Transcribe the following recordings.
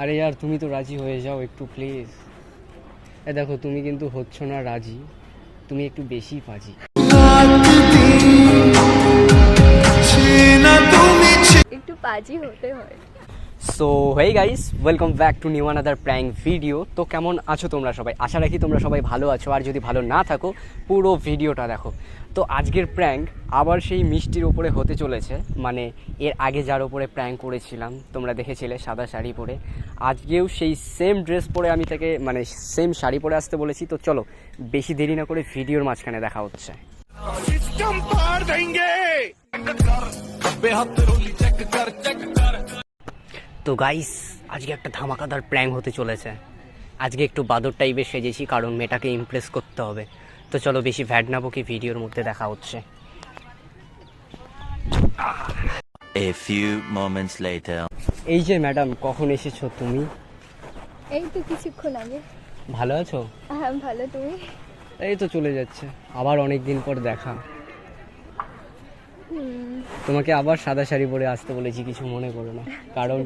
আরে यार তুমি তো রাজি হয়ে যাও একটু প্লিজ। এ দেখো তুমি কিন্তু হচ্ছ না রাজি, তুমি একটু বেশি ফাজি। একটু পাজি হতে হয়। So hey guys, welcome back to new another prank video. তো কেমন আছো তোমরা সবাই? আশা রাখি তোমরা সবাই ভালো আছো, আর যদি ভালো না থাকো পুরো ভিডিওটা দেখো। তো আজকের প্র্যাঙ্ক আবার সেই মিষ্টির ওপরে হতে চলেছে, মানে এর আগে যার ওপরে প্র্যাঙ্ক করেছিলাম তোমরা দেখেছিলে সাদা শাড়ি পরে, আজকেও সেই সেম ড্রেস পরে আমি তাকে মানে সেম শাড়ি পরে আসতে বলেছি। তো চলো বেশি দেরি না করে ভিডিওর মাঝখানে দেখা হচ্ছে। তো গাইস আজকে একটা ধামাকাদার প্র্যাঙ্ক হতে চলেছে। আজকে একটু বাদর টাইপের সেজেছি কারণ মেয়েটাকে ইমপ্রেস করতে হবে। তো চলো বেশি ভ্যাট না বকে ভিডিওর মধ্যে দেখা হচ্ছে। A few moments later. এই যে ম্যাডাম, কখন এসেছো তুমি? এই তো কিছুক্ষণ আগে। ভালো আছো? হ্যাঁ ভালো, তুমি? এই তো চলে যাচ্ছে, আবার অনেক দিন পর দেখা। তোমাকে আবার সাদা শাড়ি পরে আসতে বলেছি, কিছু মনে করো না, কারণ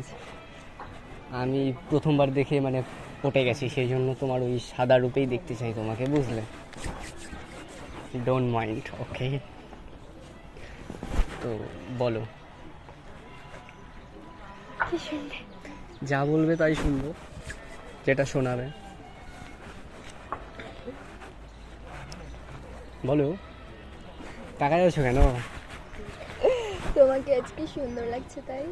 আমি প্রথমবার দেখে মানে পটে গেছি, সেই জন্য তোমার ওই সাদা রূপেই দেখতে চাই তোমাকে, বুঝলে? ডোন্ট মাইন্ড, ওকে? তো বলো, কি শুনবে? যা বলবে তাই শুনবো, যেটা শোনাবে বলো। টাকা যাচ্ছ কেন? তোমাকে আজকে সুন্দর লাগছে তাই।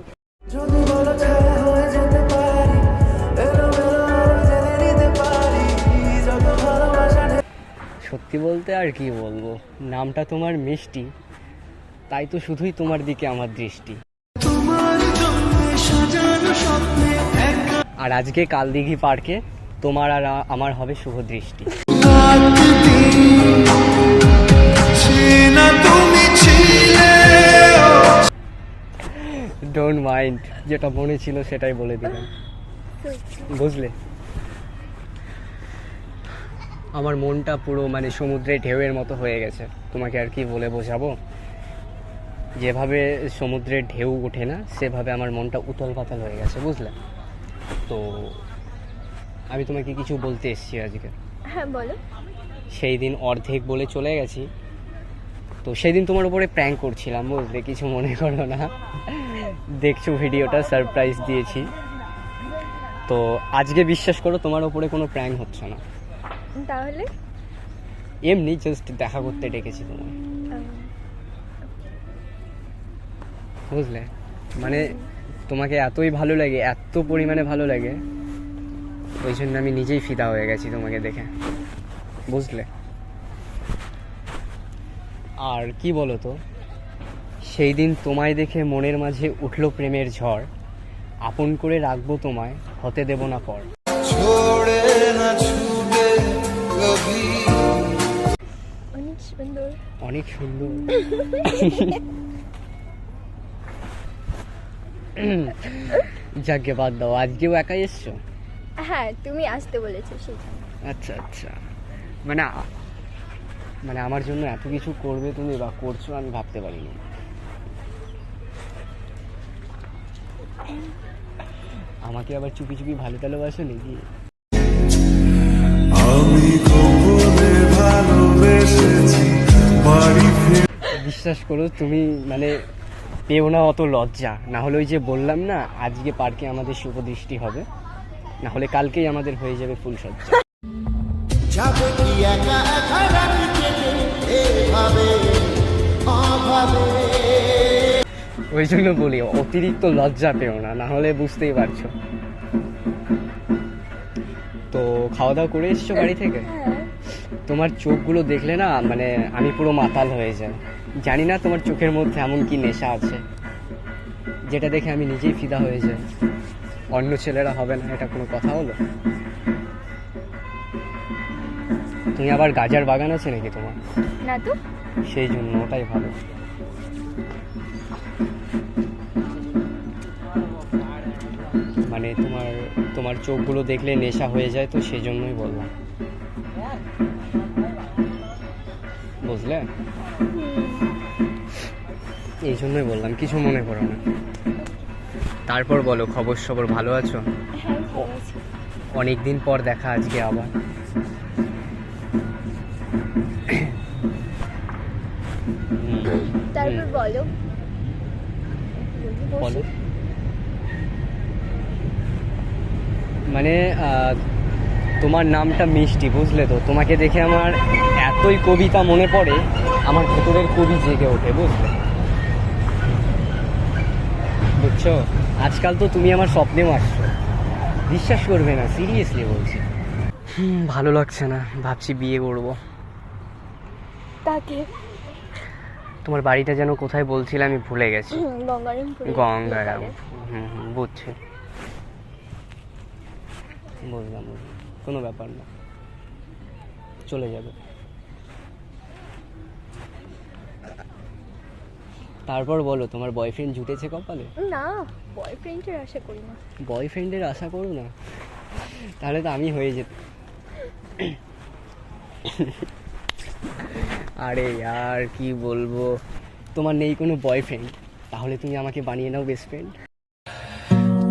সত্যি বলতে আর কি বলবো, নামটা তোমার মিষ্টি, তাই তো শুধুই তোমার দিকে আমার দৃষ্টি। আর আজকে কালদিঘি পার্কে তোমার আর আমার হবে শুভ দৃষ্টি। ডোন্ট মাইন্ড, যেটা মনে ছিল সেটাই বলে দিলাম, বুঝলে? আমার মনটা পুরো মানে সমুদ্রের ঢেউয়ের মতো হয়ে গেছে, তোমাকে আর কি বলে বোঝাবো। যেভাবে সমুদ্রের ঢেউ ওঠে না, সেভাবে আমার মনটা উতল পাতাল হয়ে গেছে, বুঝলে? তো আমি তোমাকে কিছু বলতে এসেছি আজকে। হ্যাঁ বলো। সেই দিন অর্ধেক বলে চলে গেছি, তো সেই দিন তোমার উপরে প্র্যাঙ্ক করছিলাম, বুঝলে? কিছু মনে করো না, দেখছো ভিডিওটা, সারপ্রাইজ দিয়েছি। তো আজকে বিশ্বাস করো তোমার উপরে কোনো প্র্যাঙ্ক হচ্ছে না, তাহলে এমনি জাস্ট দেখা করতে ডেকেছি তোমায়, বুঝলে? মানে তোমাকে এতই ভালো লাগে, এত পরিমাণে ভালো লাগে, ওই জন্য আমি নিজেই ফিদা হয়ে গেছি তোমাকে দেখে, বুঝলে? আর কি বলো তো, সেই দিন তোমায় দেখে মনের মাঝে উঠলো প্রেমের ঝড়, আপন করে রাখবো তোমায়, হতে দেব না পর। অনেক সুন্দর, অনেক সুন্দর। যাকে বাদ দাও, আজকেও একাই এসছো? হ্যাঁ তুমি আসতে বলেছো সেই জন্য। আচ্ছা আচ্ছা, মানে মানে আমার জন্য এত কিছু করবে তুমি বা করছো আমি ভাবতে পারিনি। আমাকে আবার চুপি চুপি ভালো টালোবাসো নাকি? বিশ্বাস করো তুমি মানে পেও না অত লজ্জা, না হলে ওই যে বললাম না আজকে পার্কে আমাদের শুভ দৃষ্টি হবে, না হলে কালকেই আমাদের হয়ে যাবে ফুল সজ্জা। ওই জন্য বলি অতিরিক্ত লজ্জা পেও না, না হলে বুঝতেই পারছো। তো খাওয়া দাওয়া করে এসছো বাড়ি থেকে? তোমার চোখগুলো দেখলে না মানে আমি পুরো মাতাল হয়ে যাই। জানি না তোমার চোখের মধ্যে এমন কি নেশা আছে যেটা দেখে আমি নিজেই ফিদা হয়ে যাই। অন্য ছেলেরা হবে না, এটা কোনো কথা হলো? তুমি আবার গাজার বাগান আছে নাকি তোমার? না তো। সেই জন্য ওটাই ভালো। মানে তোমার তোমার চোখগুলো দেখলে নেশা হয়ে যায়, তো সেই জন্যই বললাম, বুঝলে? এই জন্যই বললাম, কিছু মনে করো না। তারপর বলো, খবর সবর ভালো আছো? হ্যাঁ ভালো আছি। অনেক দিন পর দেখা আজকে আবার। তারপর বলো। বলো। মানে তোমার নামটা মিষ্টি, বুঝলে তো? তোমাকে দেখে আমার এতই কবিতা মনে পড়ে, আমার ভেতরের কবি জেগে ওঠে, বুঝলে? বুঝছো? আজকাল তো তুমি আমার স্বপ্নেও আসছো, বিশ্বাস করবে না, সিরিয়াসলি বলছি। ভালো লাগছে না, ভাবছি বিয়ে করবো। তাকে তোমার বাড়িটা যেন কোথায় বলছিলে, আমি ভুলে গেছি। গঙ্গারামপুর। গঙ্গারাম। বুঝছি, বুঝলাম, কোনো ব্যাপার না, চলে যাবে। তারপর বলো, তোমার বয়ফ্রেন্ড জুটেছে কপালে? না, বয়ফ্রেন্ডের আশা করি না। বয়ফ্রেন্ডের আশা করো না? তাহলে তো আমি হয়ে যেত। আরে আর কি বলবো, তোমার নেই কোনো বয়ফ্রেন্ড, তাহলে তুমি আমাকে বানিয়ে নাও বেস্ট ফ্রেন্ড।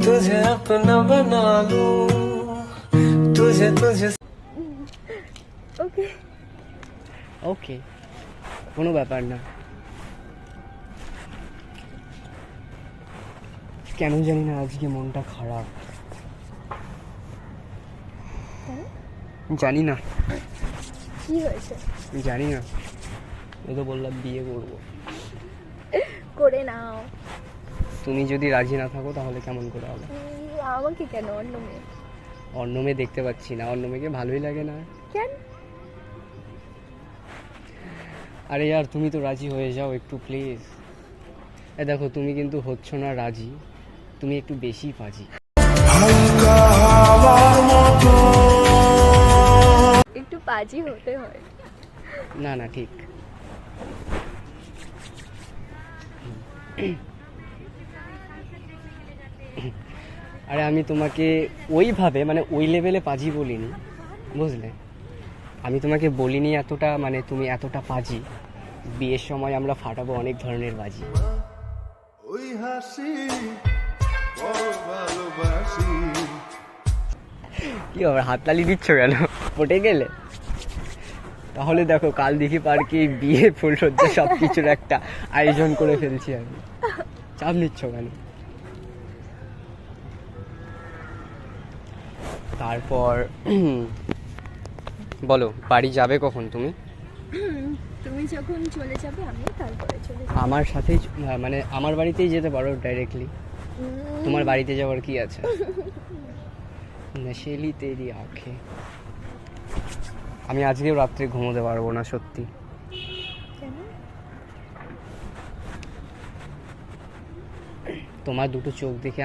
तुझे अपना बना लूं, तुझे तुझे ওকে। ওকে, কোনো ব্যাপার না। কেন জানি না আজকে মনটা খারাপ, জানি না, কি হয়েছে? জানি না। এই তো বললাম বিয়ে করবো। করে নাও। তুমি যদি রাজি না থাকো তাহলে কেমন করে হবে? আমাকে কেন, অন্য মেয়ে? অন্য মেয়ে দেখতে পাচ্ছি না, অন্য মেয়েকে ভালোই লাগে না। কেন? আরে यार, তুমি তো রাজি হয়ে যাও একটু প্লিজ। দেখো, তুমি কিন্তু হচ্ছ না রাজি, তুমি একটু বেশি পাজি। একটু পাজি হতে হয়। না না, ঠিক। আরে আমি তোমাকে ওইভাবে, মানে ওই লেভেলে পাজি বলিনি, বুঝলে? আমি তোমাকে বলিনি এতটা, মানে তুমি এতটা পাজি। বিয়ের সময় আমরা ফাটাবো অনেক ধরনের বাজি। ওই হাসি বড় ভালোবাসি। কি আবার হাততালি দিচ্ছ কেন? পটে গেলে? তাহলে দেখো, কাল দেখি পার্কে বিয়ে, ফুলসজ্জা, সব কিছুর একটা আয়োজন করে ফেলছি আমি। চাপ নিচ্ছ কেন? তারপর বলো, বাড়ি যাবে কখন তুমি? তুমি যখন চলে যাবে আমিও তারপরে চলে যাব। আমার সাথেই, মানে আমার বাড়িতেই যেতে পারো ডাইরেক্টলি। তোমার বাড়িতে যাওয়ার কি আছে? নশেলি তেরি আঁখে। আমি আজকেও রাত্রে ঘুমোতে পারবো না, সত্যি। কেন? তোমার দুটো চোখ দেখে